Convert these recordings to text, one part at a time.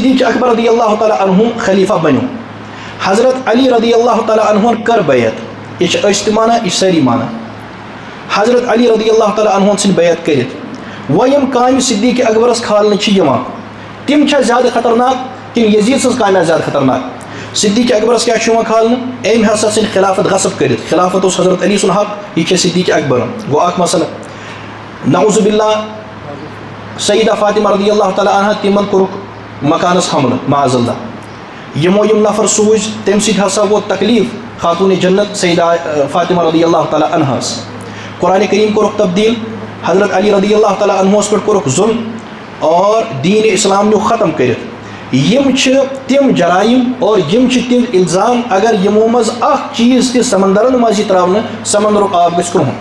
صدیق اکبر رضی اللہ تعالیٰ عنہ خلیفہ بنو. حضرت علی رضی اللہ تعالیٰ عنہ کر بیعت. یہ اشت مانا یہ ساری مانا. حضرت علی رضی اللہ تعالیٰ عنہ سن بیعت کرت. یم کام صدیق اکبرس کھالنے تم زیادہ خطرناک کن یزید سن کام زیادہ خطرناک. صدیق اکبرس کیا کھالنے ام ہسا سن خلافت غصب کرت. خلافت اس حضرت علی سن حق یہ صدیق اکبر. گو اخ مسئلہ نعوذ باللہ سیدہ فاطمہ رضی اللہ تعالیٰ عنہ تمن کورک مکانس حملہ معاذ اللہ. یمو یم نفر سوز تم سۭتۍ ہسا ووت تکلیف خاتون جنت سیدہ فاطمہ رضی اللہ تعالیٰ عنہس. قرآن کریم کورک تبدیل. حضرت علی رضی اللہ تعالیٰ عنہس پہ کورک ظلم اور دین اسلام نیو ختم کرت. یم تم جرائم اور یم تم الزام اگر یمو مز اخ چیز تہ سمندرن مز تراؤن سمندرک آب گژھِ کرٛہُن.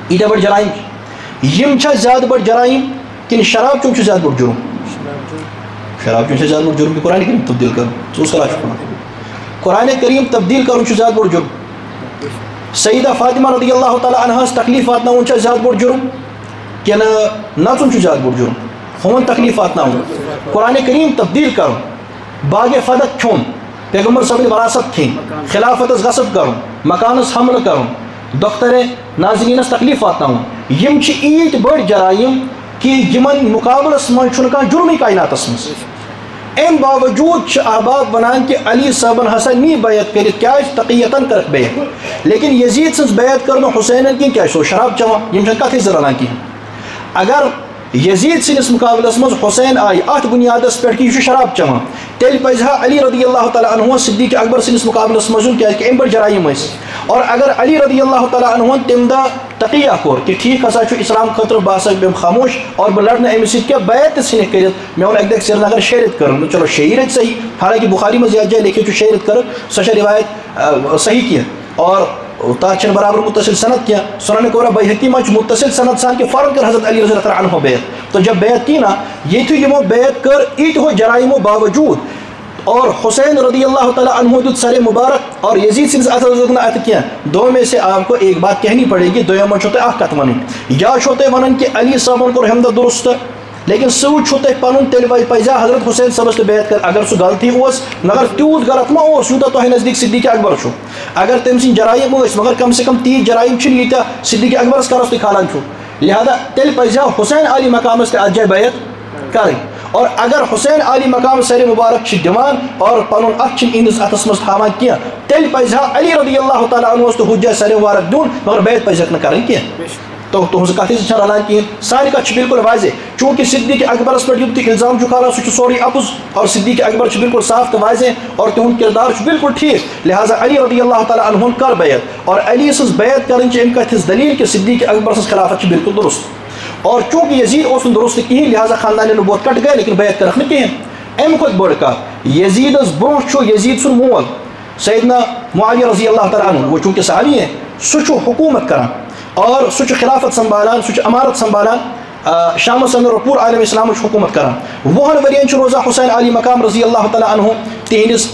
ییٖتیاہ بٔڑ جرائم یم زیادہ بڑ جرائم کن شراب چون زیادہ بڑ جرم. شراب چون زیادہ بڑ جرم کہ قرآن کریم تبدیل کرنا. قرآن کریم تبدیل کرن زیادہ بڑ جرم. سیدہ فاطمہ رضی اللہ تعالیٰ عنہس تکلیف واتناون زیادہ بڑ جرم کہ نژن زیادہ بڑ جرم. ہون تکلیف واتناون قرآن کریم تبدیل کرن. باغ فدق کھیون پیغمبر صبر وراثت کھین خلافتس غصب کرن مکانس حملہ کرن دختر ناظرینس تکلیف واتناون. یم ایت بڑ جرائم کہ یمن مقابلس من کھانا جرمی کائناتس مز. ام باوجود احباب ونان کہ علی صاحبن ہسا نی بیعت کرت کیا تقیتن کرک بیعت. لیکن یزید سن بیعت کرنا حسین کی کیا سو شراب چوان یم کتھ رلان کی. اگر یزید سنس مقابلس مز حسین آئی ات بنیادس پہ کہ شراب چوان تیل پزہ علی رضی اللہ تعالیٰ عنہ صدیق اکبر سنس مقابلس مز کہ ام بڑ جرائم اس. اور اگر علی رضی اللہ تعالیٰ عنہ تم دہ تقیہ کور کہ ٹھیک ہسا اسلام خاطر بہ ہسا بیم خاموش اور بہ لڑنے امس سۭتۍ کیا بیعت ژھنہِ کٔرِتھ. مےٚ ووٚن اکہِ دۄہ سری نگر شیرت کرن چلو شیرت صحیح حالانکہ بخاری میں زیادہ جائے لیکن شیرت کرک سو روایت صحیح کی اور تاتھ برابر متصل صنعت کیا. سنن کبرا بیہقی من متصل صنعت سان کہ فوراً کر حضرت علی رضی اللہ عنہ بیعت. تو جب بیعت کی نا یہ یمو بیعت کر ایتہو جرائمو باوجود اور حسین رضی اللہ تعالیٰ عنہ دت سر مبارک اور یزید سنس ات کیا. دو میں سے آپ کو ایک بات کہنی پڑے گی. دویم من چھو اخ کت ون یا چھو تہ ونن کہ علی صاحبن کور ہم دہ درست لیکن سوت چھو تہ پنن تیل پزیا حضرت حسین صاحبس تہ بیعت کر. اگر سہ غلطی اس مگر تیوت غلط ما اوس یوتاہ تہ نزدیک صدیق اکبر چھو. اگر تم سن جرائم اس مگر کم سے کم 30 جرائم چھ ییتیاہ صدیق اکبرس کرس تہ کھالان چھو. لہذا تیل پزیا حسین علی مقامس تہ ات جائے بیعت کریں. اور اگر حسین علی مقام سر مبارک دان اور پن ات اندس اتس مز تھوان کی تیل پزہ علی رضی اللہ تعالیٰ عنہ تو حجہ سر مبارک دون مگر بیعت پزک نا کریں کی. تو تہذ کت رلان کہین. سانہ کت بالکل واضح چونکہ صدیق اکبرس پہ تہ الزام کھالان سہ سوری اپز اور صدیق اکبر بالکل صاف تو واضح اور تہد کردار بالکل ٹھیک. لہذا علی رضی اللہ تعالیٰ عنہ کر بیعت اور علی سز بیعت کریں ام کت دلیل کہ صدیق اکبر سز خلافت بالکل درست. اور چونکہ یزید اس درست کہین لہذا خاندان نبوت کٹ گئے لیکن بیعت کرک نہ کہین. ام کھت بڑ کت یزیدس برہ یزید سن مول سیدنا معاویہ رضی اللہ تعالیٰ عنہ وہ چونکہ صحابی ہے سہ حکومت کران اور سہ خلافت سنبھالان سہ امارت سنبھالان شامس اندر پور عالم اسلام حکومت کران. 20 ورین روزان حسین علی مقام رضی اللہ تعالیٰ عنہ تہندس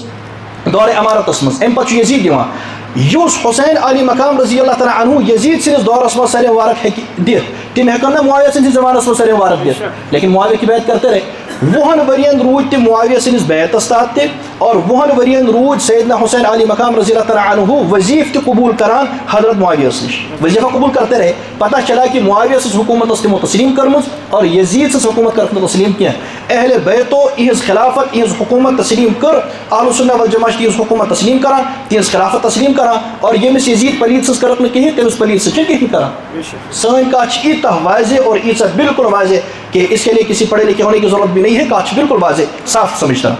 دور امارتس مز. ام پتہ یزید دِوان یس حسین علی مقام رضی اللہ تعالیٰ عنہ یزید سنس دورس مز سر مبارک دِتھ تم ہیکن نا معاویہ سندس زمانس مز سر مبارک دِتھ لیکن معاویہ کی بیعت کرتے رہے. 20 ورین روٗدۍ تم معاویہ سندس بیعتس تحت تہ اور 20 ورین روٗدۍ سیدنا حسین علی مقام رضی اللہ تعالیٰ عنہ وظیف تہ قبول کران حضرت معاویہ نش. وظیفہ قبول کرتے رہے. پتہ چلا کہ معاویہ سز حکومت تمو تسلیم کرمز اور یزید سز حکومت کرک نہ تسلیم کی. اہل بیتو اہز خلافت اہز حکومت تسلیم کر. اہل سنہ والجماعہ تہذ حکومت تسلیم کران تہذ خلافت تسلیم کران اور یمس یزید پلیت سز کرک نہ کہین تمس پلیت سز کہین کران. سن کت ایتہ واضح اور ایسا بالکل واضح کہ اس کے لیے کسی پڑھے لکھے ہونے کی ضرورت بھی نہیں ہے. کت بالکل واضح صاف سمجھتا.